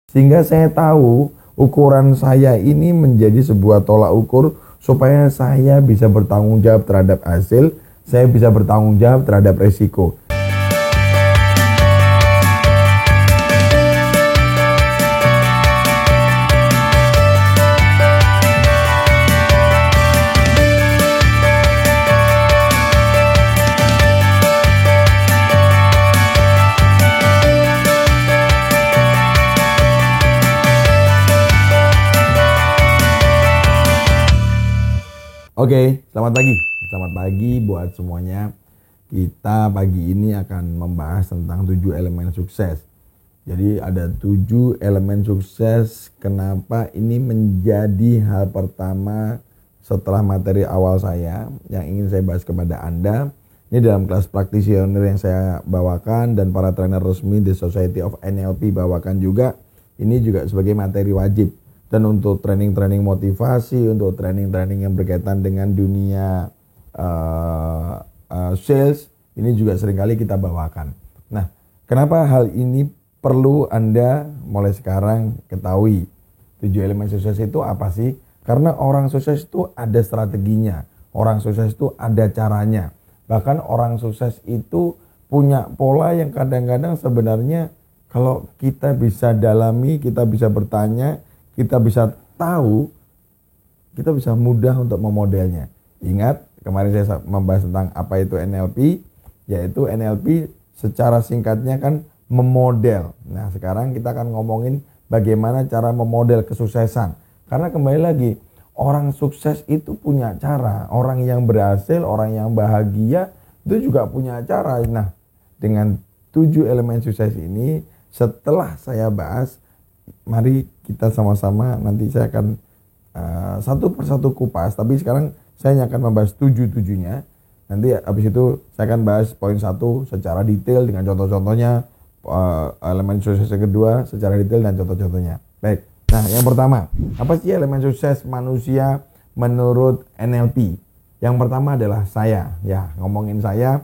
Sehingga saya tahu ukuran saya ini menjadi sebuah tolak ukur supaya saya bisa bertanggung jawab terhadap hasil, saya bisa bertanggung jawab terhadap resiko. Oke, selamat pagi. Selamat pagi buat semuanya. Kita pagi ini akan membahas tentang 7 elemen sukses. Jadi ada 7 elemen sukses. Kenapa ini menjadi hal pertama setelah materi awal saya yang ingin saya bahas kepada Anda. Ini dalam kelas practitioner yang saya bawakan dan para trainer resmi The Society of NLP bawakan juga. Ini juga sebagai materi wajib. Dan untuk training-training motivasi, untuk training-training yang berkaitan dengan dunia sales, ini juga seringkali kita bawakan. Nah, kenapa hal ini perlu Anda mulai sekarang ketahui? 7 elemen sukses itu apa sih? Karena orang sukses itu ada strateginya, orang sukses itu ada caranya. Bahkan orang sukses itu punya pola yang kadang-kadang sebenarnya kalau kita bisa dalami, kita bisa bertanya, kita bisa tahu, kita bisa mudah untuk memodelnya. Ingat, kemarin saya membahas tentang apa itu NLP, yaitu NLP secara singkatnya kan memodel. Nah, sekarang kita akan ngomongin bagaimana cara memodel kesuksesan. Karena kembali lagi, orang sukses itu punya cara. Orang yang berhasil, orang yang bahagia, itu juga punya cara. Nah, dengan 7 elemen sukses ini, setelah saya bahas, mari kita sama-sama, nanti saya akan satu persatu kupas, tapi sekarang saya akan membahas 7-7-nya. Nanti habis itu saya akan bahas poin 1 secara detail dengan contoh-contohnya, elemen sukses yang kedua secara detail dan contoh-contohnya. Baik, nah yang pertama, apa sih elemen sukses manusia menurut NLP? Yang pertama adalah saya, ya ngomongin saya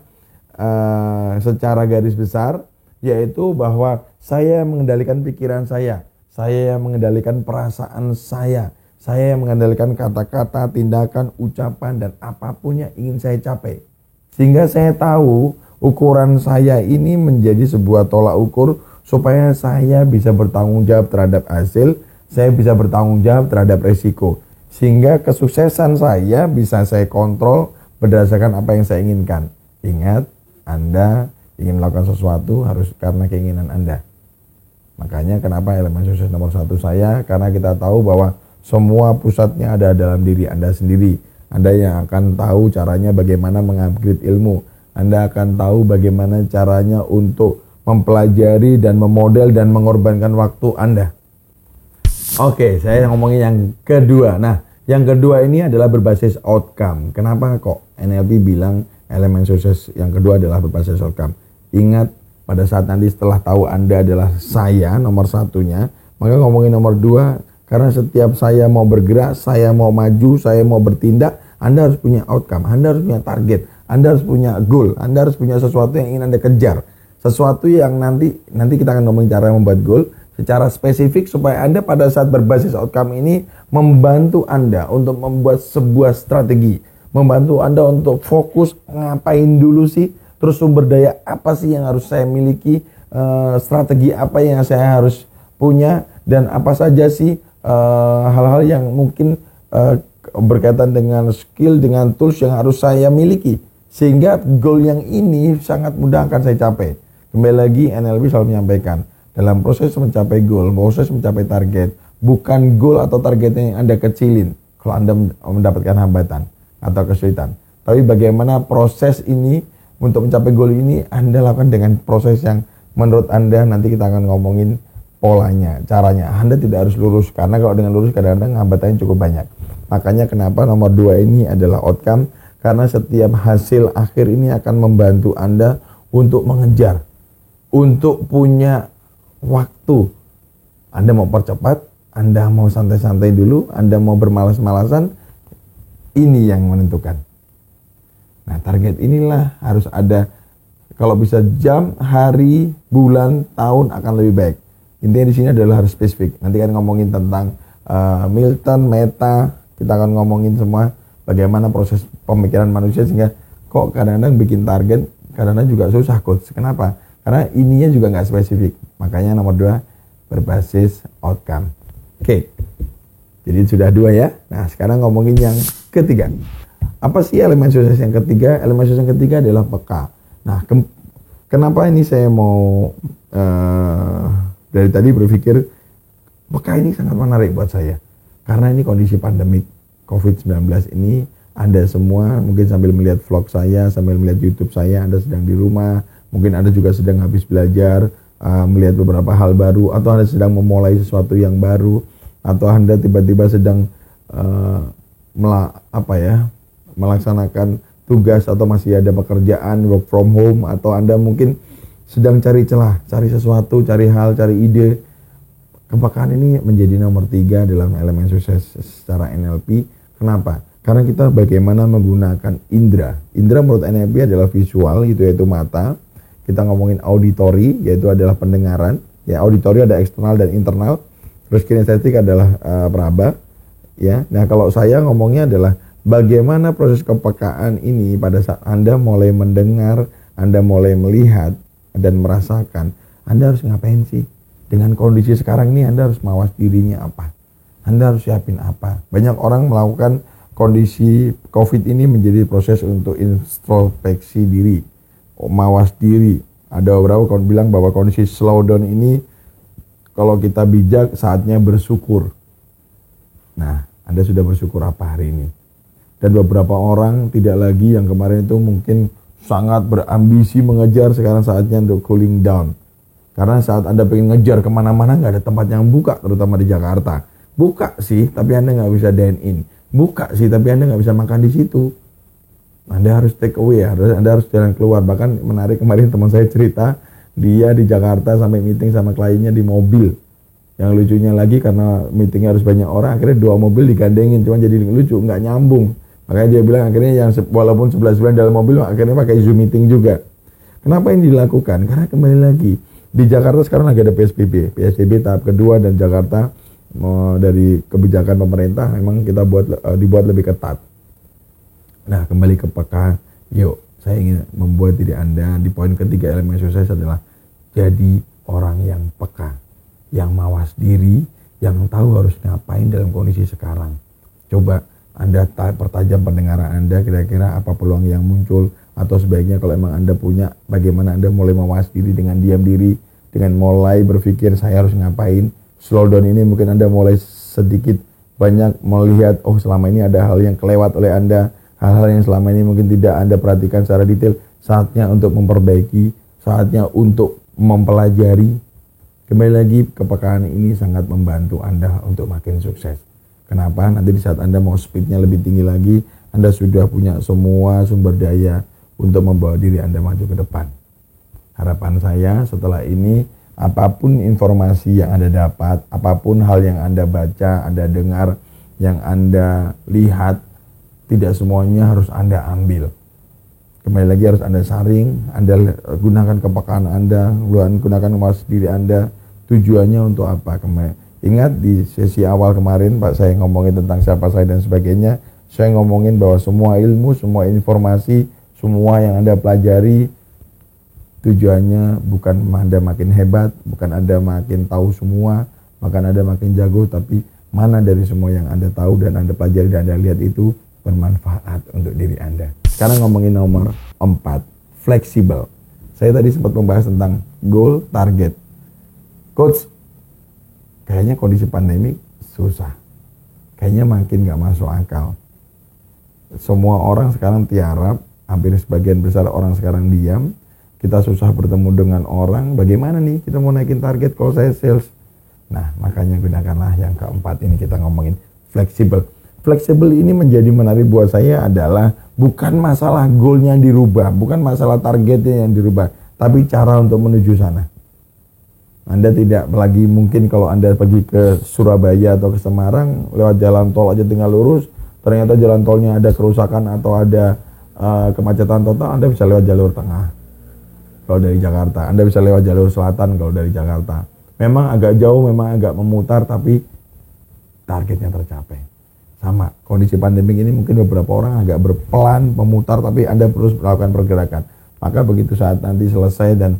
secara garis besar, yaitu bahwa saya mengendalikan pikiran saya yang mengendalikan perasaan saya yang mengendalikan kata-kata, tindakan, ucapan, dan apapun yang ingin saya capai. Sehingga saya tahu ukuran saya ini menjadi sebuah tolak ukur supaya saya bisa bertanggung jawab terhadap hasil, saya bisa bertanggung jawab terhadap resiko. Sehingga kesuksesan saya bisa saya kontrol berdasarkan apa yang saya inginkan. Ingat, Anda ingin melakukan sesuatu harus karena keinginan Anda. Makanya kenapa elemen sukses nomor 1 saya, karena kita tahu bahwa semua pusatnya ada dalam diri Anda sendiri. Anda yang akan tahu caranya bagaimana mengupgrade ilmu. Anda akan tahu bagaimana caranya untuk mempelajari dan memodel dan mengorbankan waktu Anda. Oke, saya ngomongin yang kedua. Nah, yang kedua ini adalah berbasis outcome. Kenapa kok NLP bilang elemen sukses yang kedua adalah berbasis outcome? Ingat, pada saat nanti setelah tahu Anda adalah saya nomor 1-nya, maka ngomongin nomor 2, karena setiap saya mau bergerak, saya mau maju, saya mau bertindak, Anda harus punya outcome, Anda harus punya target, Anda harus punya goal, Anda harus punya sesuatu yang ingin Anda kejar. Sesuatu yang nanti kita akan ngomongin cara membuat goal secara spesifik supaya Anda pada saat berbasis outcome ini membantu Anda untuk membuat sebuah strategi, membantu Anda untuk fokus ngapain dulu sih, terus sumber daya apa sih yang harus saya miliki, strategi apa yang saya harus punya, dan apa saja sih hal-hal yang mungkin berkaitan dengan skill, dengan tools yang harus saya miliki. Sehingga goal yang ini sangat mudah akan saya capai. Kembali lagi, NLP selalu menyampaikan, dalam proses mencapai goal, proses mencapai target, bukan goal atau targetnya yang Anda kecilin kalau Anda mendapatkan hambatan atau kesulitan. Tapi bagaimana proses ini untuk mencapai goal ini Anda lakukan dengan proses yang menurut Anda, nanti kita akan ngomongin polanya, caranya. Anda tidak harus lurus, karena kalau dengan lurus kadang-kadang hambatannya cukup banyak. Makanya kenapa nomor 2 ini adalah outcome, karena setiap hasil akhir ini akan membantu Anda untuk mengejar, untuk punya waktu. Anda mau percepat, Anda mau santai-santai dulu, Anda mau bermalas-malasan, ini yang menentukan. Nah, target inilah harus ada. Kalau bisa jam, hari, bulan, tahun akan lebih baik. Intinya di sini adalah harus spesifik. Nanti kan ngomongin tentang Milton, Meta, kita akan ngomongin semua bagaimana proses pemikiran manusia sehingga kok kadang-kadang bikin target, kadang-kadang juga susah coach. Kenapa? Karena ininya juga nggak spesifik. Makanya nomor 2 berbasis outcome. Oke. Jadi sudah 2 ya. Nah sekarang ngomongin yang ketiga. Apa sih elemen sukses yang ketiga? Elemen sukses yang ketiga adalah peka. Nah kenapa ini saya mau dari tadi berpikir peka ini sangat menarik buat saya. Karena ini kondisi pandemik COVID-19 ini, Anda semua mungkin sambil melihat vlog saya, sambil melihat YouTube saya, Anda sedang di rumah, mungkin Anda juga sedang habis belajar, melihat beberapa hal baru, atau Anda sedang memulai sesuatu yang baru, atau Anda tiba-tiba sedang melaksanakan tugas atau masih ada pekerjaan work from home, atau Anda mungkin sedang cari celah, cari sesuatu, cari hal, cari ide. Kepekaan ini menjadi nomor 3 dalam elemen sukses secara NLP. Kenapa? Karena kita bagaimana menggunakan indera. Indera menurut NLP adalah visual, yaitu mata. Kita ngomongin auditory, yaitu adalah pendengaran. Ya, auditory ada eksternal dan internal. Terus kinestetik adalah peraba. Ya, nah kalau saya ngomongnya adalah bagaimana proses kepekaan ini pada saat Anda mulai mendengar, Anda mulai melihat dan merasakan, Anda harus ngapain sih? Dengan kondisi sekarang ini Anda harus mawas dirinya apa? Anda harus siapin apa? Banyak orang melakukan kondisi COVID ini menjadi proses untuk introspeksi diri, mawas diri. Ada beberapa orang bilang bahwa kondisi slowdown ini kalau kita bijak saatnya bersyukur. Nah, Anda sudah bersyukur apa hari ini? Dan beberapa orang tidak lagi yang kemarin itu mungkin sangat berambisi mengejar, sekarang saatnya untuk cooling down. Karena saat Anda pengen ngejar kemana-mana nggak ada tempat yang buka, terutama di Jakarta. Buka sih, tapi Anda nggak bisa dine in. Buka sih, tapi Anda nggak bisa makan di situ. Anda harus take away ya, Anda harus jalan keluar. Bahkan menarik kemarin teman saya cerita, dia di Jakarta sampai meeting sama kliennya di mobil. Yang lucunya lagi karena meetingnya harus banyak orang, akhirnya 2 mobil digandengin, cuma jadi lucu, nggak nyambung. Makanya dia bilang akhirnya yang walaupun 11 bulan dalam mobil, akhirnya pakai Zoom meeting juga. Kenapa ini dilakukan? Karena kembali lagi, di Jakarta sekarang lagi ada PSBB tahap kedua, dan Jakarta dari kebijakan pemerintah memang kita dibuat lebih ketat. Nah kembali ke peka, yuk saya ingin membuat diri Anda di poin ketiga elemen sukses adalah jadi orang yang peka, yang mawas diri, yang tahu harus ngapain dalam kondisi sekarang. Coba Anda pertajam pendengaran Anda, kira-kira apa peluang yang muncul, atau sebaiknya kalau emang Anda punya, bagaimana Anda mulai mawas diri dengan diam diri, dengan mulai berpikir saya harus ngapain. Slowdown ini mungkin Anda mulai sedikit banyak melihat, oh selama ini ada hal yang kelewat oleh Anda, hal-hal yang selama ini mungkin tidak Anda perhatikan secara detail. Saatnya untuk memperbaiki, saatnya untuk mempelajari. Kembali lagi, kepekaan ini sangat membantu Anda untuk makin sukses. Kenapa? Nanti di saat Anda mau speednya lebih tinggi lagi, Anda sudah punya semua sumber daya untuk membawa diri Anda maju ke depan. Harapan saya setelah ini, apapun informasi yang Anda dapat, apapun hal yang Anda baca, Anda dengar, yang Anda lihat, tidak semuanya harus Anda ambil. Kembali lagi harus Anda saring, Anda gunakan kepekaan Anda, gunakan mawas diri Anda. Tujuannya untuk apa? Ingat di sesi awal kemarin Pak saya ngomongin tentang siapa saya dan sebagainya. Saya ngomongin bahwa semua ilmu, semua informasi, semua yang Anda pelajari, tujuannya bukan Anda makin hebat, bukan Anda makin tahu semua, bukan Anda makin jago, tapi mana dari semua yang Anda tahu dan Anda pelajari dan Anda lihat itu bermanfaat untuk diri Anda. Sekarang ngomongin nomor 4, fleksibel. Saya tadi sempat membahas tentang goal, target. Coach, kayaknya kondisi pandemi susah. Kayaknya makin gak masuk akal. Semua orang sekarang tiarap, hampir sebagian besar orang sekarang diam. Kita susah bertemu dengan orang. Bagaimana nih kita mau naikin target kalau saya sales? Nah, makanya gunakanlah yang keempat ini, kita ngomongin fleksibel. Fleksibel ini menjadi menarik buat saya adalah bukan masalah goalnya yang dirubah, bukan masalah targetnya yang dirubah, tapi cara untuk menuju sana. Anda tidak lagi mungkin kalau Anda pergi ke Surabaya atau ke Semarang lewat jalan tol aja tinggal lurus, ternyata jalan tolnya ada kerusakan atau ada kemacetan total, Anda bisa lewat jalur tengah. Kalau dari Jakarta, Anda bisa lewat jalur selatan kalau dari Jakarta. Memang agak jauh, memang agak memutar, tapi targetnya tercapai. Sama, kondisi pandemik ini mungkin beberapa orang agak berpelan, memutar, tapi Anda terus melakukan pergerakan. Maka begitu saat nanti selesai dan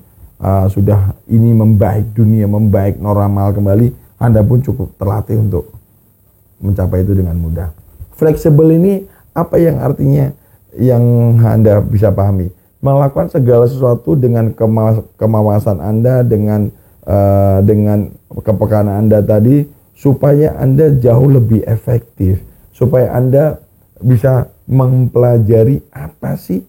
sudah ini membaik, dunia membaik, normal kembali, Anda pun cukup terlatih untuk mencapai itu dengan mudah. Fleksibel ini apa yang artinya yang Anda bisa pahami? Melakukan segala sesuatu dengan kemawasan Anda, dengan kepekaan Anda tadi, supaya Anda jauh lebih efektif, supaya Anda bisa mempelajari apa sih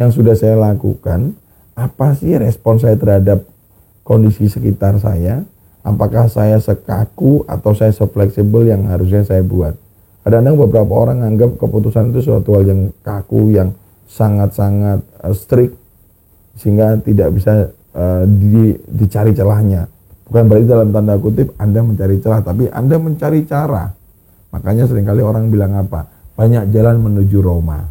yang sudah saya lakukan, apa sih respon saya terhadap kondisi sekitar saya, apakah saya sekaku atau saya sefleksibel yang harusnya saya buat. Kadang-kadang beberapa orang anggap keputusan itu suatu hal yang kaku, yang sangat-sangat strict, sehingga tidak bisa dicari celahnya. Bukan berarti dalam tanda kutip Anda mencari celah, tapi Anda mencari cara. Makanya seringkali orang bilang apa? Banyak jalan menuju Roma,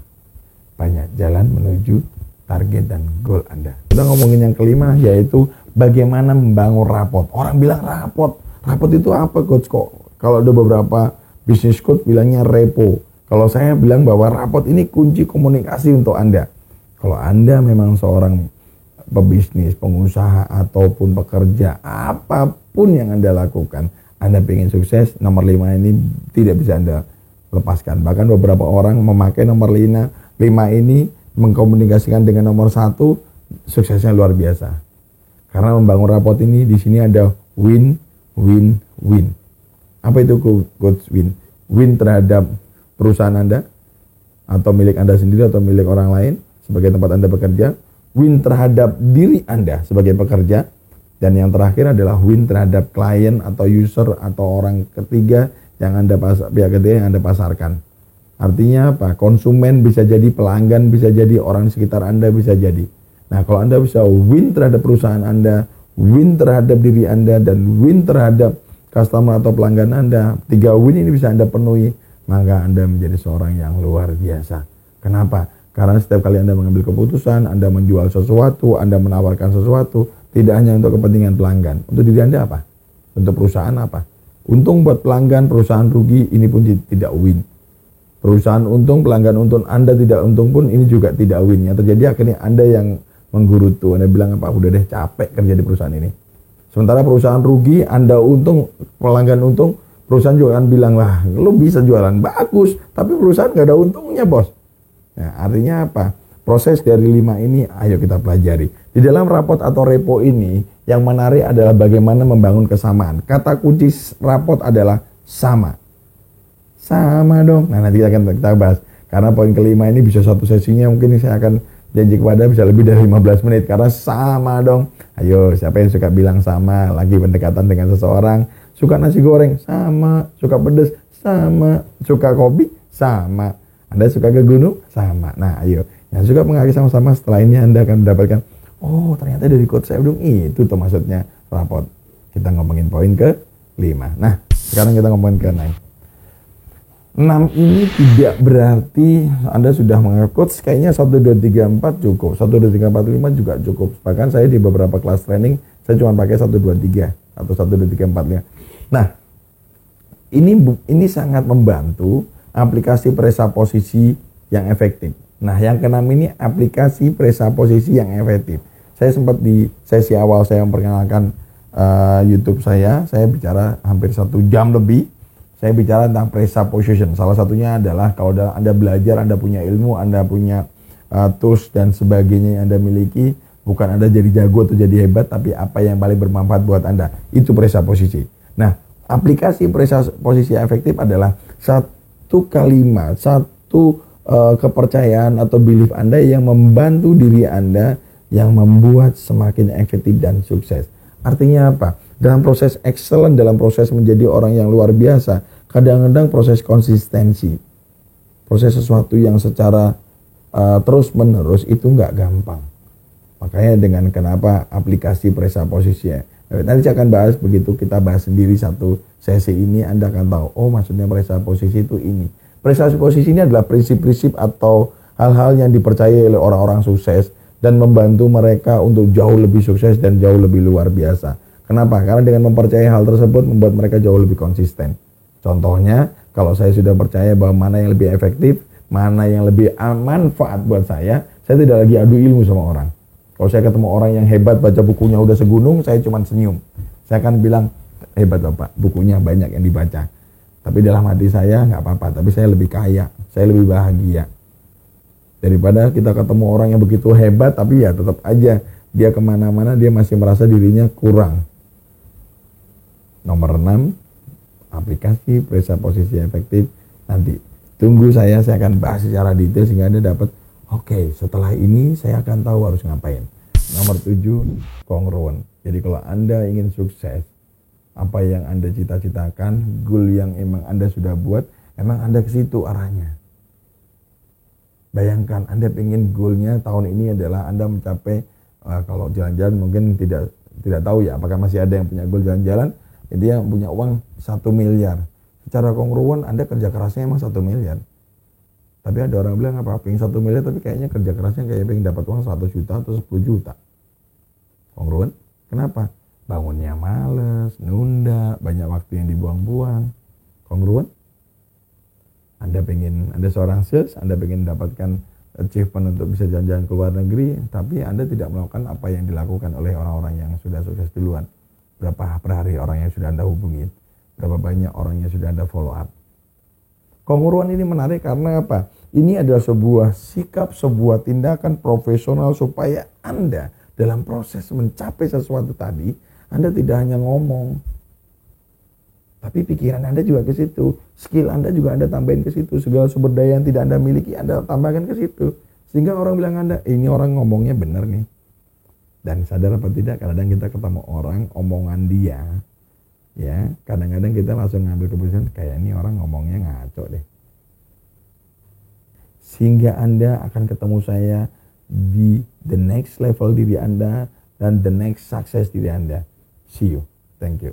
banyak jalan menuju target dan goal Anda. Kita ngomongin yang kelima, yaitu bagaimana membangun rapot. Orang bilang rapot itu apa coach? Kok kalau ada beberapa bisnis coach bilangnya repo. Kalau saya bilang bahwa rapot ini kunci komunikasi untuk Anda. Kalau Anda memang seorang pebisnis, pengusaha ataupun pekerja, apapun yang Anda lakukan, Anda ingin sukses, nomor 5 ini tidak bisa Anda lepaskan. Bahkan beberapa orang memakai nomor 5 ini mengkomunikasikan dengan nomor 1, suksesnya luar biasa. Karena membangun rapot ini, di sini ada win, win, win. Apa itu coach win? Win terhadap perusahaan Anda, atau milik Anda sendiri atau milik orang lain sebagai tempat Anda bekerja. Win terhadap diri Anda sebagai pekerja, dan yang terakhir adalah win terhadap klien atau user atau orang ketiga yang pihak ketiga yang Anda pasarkan. Artinya apa? Konsumen bisa jadi, pelanggan bisa jadi, orang di sekitar Anda bisa jadi. Nah, kalau Anda bisa win terhadap perusahaan Anda, win terhadap diri Anda, dan win terhadap customer atau pelanggan Anda, 3 win ini bisa Anda penuhi, maka Anda menjadi seorang yang luar biasa. Kenapa? Karena setiap kali Anda mengambil keputusan, Anda menjual sesuatu, Anda menawarkan sesuatu, tidak hanya untuk kepentingan pelanggan. Untuk diri Anda apa? Untuk perusahaan apa? Untung buat pelanggan, perusahaan rugi, ini pun tidak win. Perusahaan untung, pelanggan untung, Anda tidak untung pun ini juga tidak win. Yang terjadi akhirnya Anda yang menggerutu. Anda bilang apa? Udah deh, capek kerja di perusahaan ini. Sementara perusahaan rugi, Anda untung, pelanggan untung, perusahaan juga akan bilang, lah lu bisa jualan bagus, tapi perusahaan gak ada untungnya bos. Nah, artinya apa? Proses dari 5 ini ayo kita pelajari. Di dalam rapot atau repo ini yang menarik adalah bagaimana membangun kesamaan. Kata kunci rapot adalah sama. Sama dong. Nah, nanti kita bahas. Karena poin kelima ini bisa satu sesinya, mungkin saya akan janji kepada bisa lebih dari 15 menit. Karena sama dong. Ayo, siapa yang suka bilang sama? Lagi pendekatan dengan seseorang. Suka nasi goreng? Sama. Suka pedas? Sama. Suka kopi? Sama. Anda suka ke gunung? Sama. Nah, ayo. Yang suka mengaji sama-sama, setelah ini Anda akan mendapatkan, oh ternyata dari coach saya dong, itu tuh maksudnya rapot. Kita ngomongin poin ke-5. Nah, sekarang kita ngomongin ke-6. 6 ini tidak berarti Anda sudah mengaku coach, kayaknya 1, 2, 3, 4 cukup. 1, 2, 3, 4, 5 juga cukup. Bahkan saya di beberapa kelas training, saya cuma pakai 1, 2, 3. Atau 1, 2, 3, 4, 5. Nah, ini sangat membantu aplikasi presaposisi yang efektif. Nah, yang ke-6 ini aplikasi presaposisi yang efektif. Saya sempat di sesi awal saya memperkenalkan YouTube saya bicara hampir 1 jam lebih. Saya bicara tentang presaposition. Salah satunya adalah kalau Anda belajar, Anda punya ilmu, Anda punya tools dan sebagainya yang Anda miliki, bukan Anda jadi jago atau jadi hebat, tapi apa yang paling bermanfaat buat Anda. Itu presaposisi. Nah, aplikasi presaposisi efektif adalah satu kalimat, satu kepercayaan atau belief Anda yang membantu diri Anda yang membuat semakin efektif dan sukses. Artinya apa? Dalam proses excellent, dalam proses menjadi orang yang luar biasa, kadang-kadang proses konsistensi, proses sesuatu yang secara terus-menerus itu nggak gampang. Makanya dengan kenapa aplikasi presaposisi. Nanti saya akan bahas, begitu kita bahas sendiri satu sesi ini, Anda akan tahu, oh maksudnya presaposisi itu ini. Presaposisi ini adalah prinsip-prinsip atau hal-hal yang dipercayai oleh orang-orang sukses dan membantu mereka untuk jauh lebih sukses dan jauh lebih luar biasa. Kenapa? Karena dengan mempercayai hal tersebut membuat mereka jauh lebih konsisten. Contohnya, kalau saya sudah percaya bahwa mana yang lebih efektif, mana yang lebih manfaat buat saya tidak lagi adu ilmu sama orang. Kalau saya ketemu orang yang hebat, baca bukunya udah segunung, saya cuma senyum. Saya akan bilang, hebat Bapak, bukunya banyak yang dibaca. Tapi dalam hati saya nggak apa-apa, tapi saya lebih kaya, saya lebih bahagia. Daripada kita ketemu orang yang begitu hebat, tapi ya tetap aja dia kemana-mana dia masih merasa dirinya kurang. Nomor 6, aplikasi periksa posisi efektif. Nanti tunggu saya akan bahas secara detail sehingga Anda dapat, oke, setelah ini saya akan tahu harus ngapain. Nomor 7, kongruent. Jadi kalau Anda ingin sukses, apa yang Anda cita-citakan, goal yang emang Anda sudah buat, emang Anda ke situ arahnya. Bayangkan Anda pengen goalnya tahun ini adalah Anda mencapai, kalau jalan-jalan mungkin tidak tahu ya apakah masih ada yang punya goal jalan-jalan, dia punya uang 1 miliar. Secara kongruent Anda kerja kerasnya emang 1 miliar. Tapi ada orang bilang apa, pengen 1 miliar tapi kayaknya kerja kerasnya kayak pengen dapat uang 100 juta atau 10 juta. Kongruent? Kenapa? Bangunnya males, nunda, banyak waktu yang dibuang-buang. Kongruent? Anda seorang sales, Anda pengen dapatkan achievement untuk bisa jalan-jalan ke luar negeri, tapi Anda tidak melakukan apa yang dilakukan oleh orang-orang yang sudah sukses duluan. Berapa per hari orang yang sudah Anda hubungi, berapa banyak orang yang sudah Anda follow up. Kongruent ini menarik karena apa? Ini adalah sebuah sikap, sebuah tindakan profesional supaya Anda dalam proses mencapai sesuatu tadi, Anda tidak hanya ngomong, tapi pikiran Anda juga ke situ, skill Anda juga Anda tambahin ke situ, segala sumber daya yang tidak Anda miliki Anda tambahkan ke situ, sehingga orang bilang Anda, ini orang ngomongnya benar nih. Dan sadar apa tidak, kadang kita ketemu orang omongan dia, ya kadang-kadang kita langsung ngambil keputusan kayak ini orang ngomongnya ngaco deh. Sehingga Anda akan ketemu saya di the next level diri Anda dan the next success diri Anda. See you. Thank you.